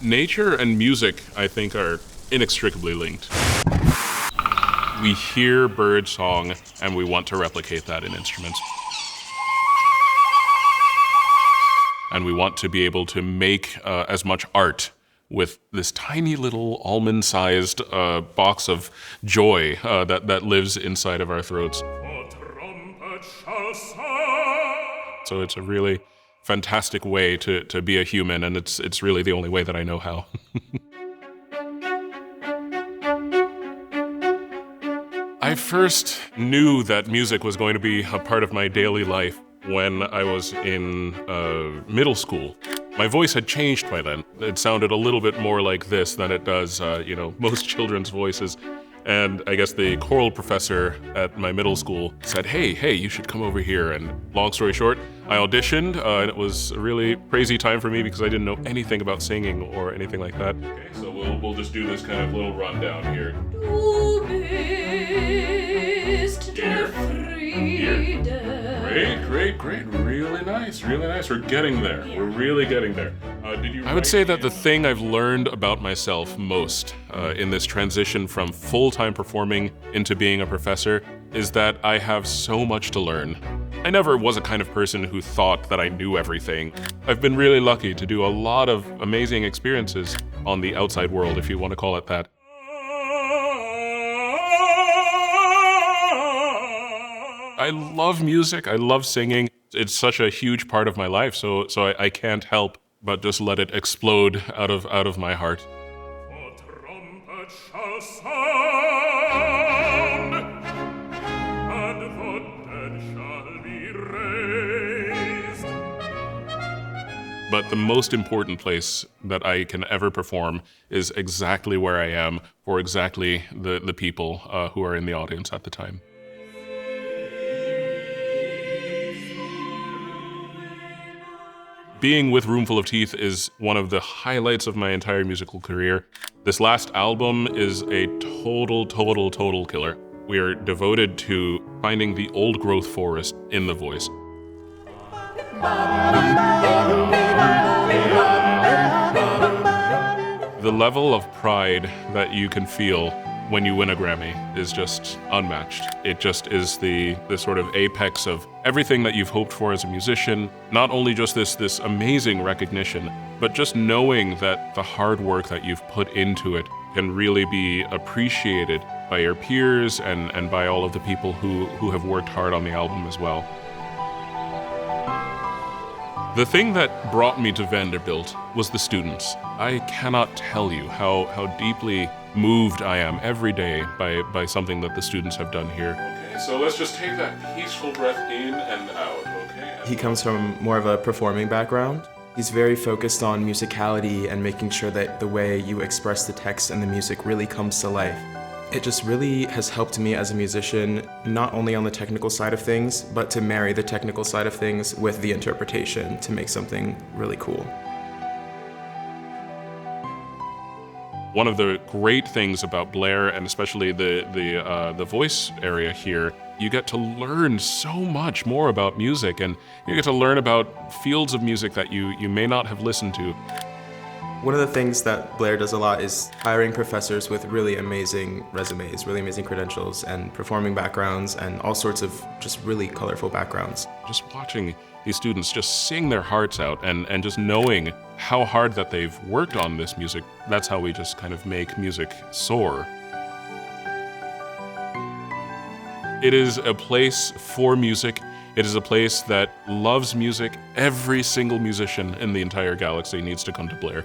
Nature and music, I think, are inextricably linked. We hear bird song and we want to replicate that in instruments. And we want to be able to make as much art with this tiny little almond-sized box of joy that lives inside of our throats. So it's a really fantastic way to be a human, and it's really the only way that I know how. I first knew that music was going to be a part of my daily life when I was in middle school. My voice had changed by then. It sounded a little bit more like this than it does, most children's voices. And I guess the choral professor at my middle school said, hey, you should come over here. And long story short, I auditioned, and it was a really crazy time for me because I didn't know anything about singing or anything like that. Okay, so we'll just do this kind of little rundown here. Du bist der Friede. Great. Really nice. We're getting there. We're really getting there. I would say that the thing I've learned about myself most in this transition from full-time performing into being a professor is that I have so much to learn. I never was a kind of person who thought that I knew everything. I've been really lucky to do a lot of amazing experiences on the outside world, if you want to call it that. I love music, I love singing. It's such a huge part of my life, so I can't help but just let it explode out of my heart. But the most important place that I can ever perform is exactly where I am for exactly the people who are in the audience at the time. Being with Roomful of Teeth is one of the highlights of my entire musical career. This last album is a total killer. We are devoted to finding the old growth forest in the voice. The level of pride that you can feel when you win a Grammy is just unmatched. It just is the sort of apex of everything that you've hoped for as a musician. Not only just this amazing recognition, but just knowing that the hard work that you've put into it can really be appreciated by your peers and by all of the people who have worked hard on the album as well. The thing that brought me to Vanderbilt was the students. I cannot tell you how deeply moved I am every day by something that the students have done here. Okay, so let's just take that peaceful breath in and out, okay? He comes from more of a performing background. He's very focused on musicality and making sure that the way you express the text and the music really comes to life. It just really has helped me as a musician, not only on the technical side of things, but to marry the technical side of things with the interpretation to make something really cool. One of the great things about Blair, and especially the voice area here, you get to learn so much more about music, and you get to learn about fields of music that you may not have listened to. One of the things that Blair does a lot is hiring professors with really amazing resumes, really amazing credentials, and performing backgrounds, and all sorts of just really colorful backgrounds. Just watching these students just sing their hearts out and just knowing how hard that they've worked on this music, that's how we just kind of make music soar. It is a place for music. It is a place that loves music. Every single musician in the entire galaxy needs to come to Blair.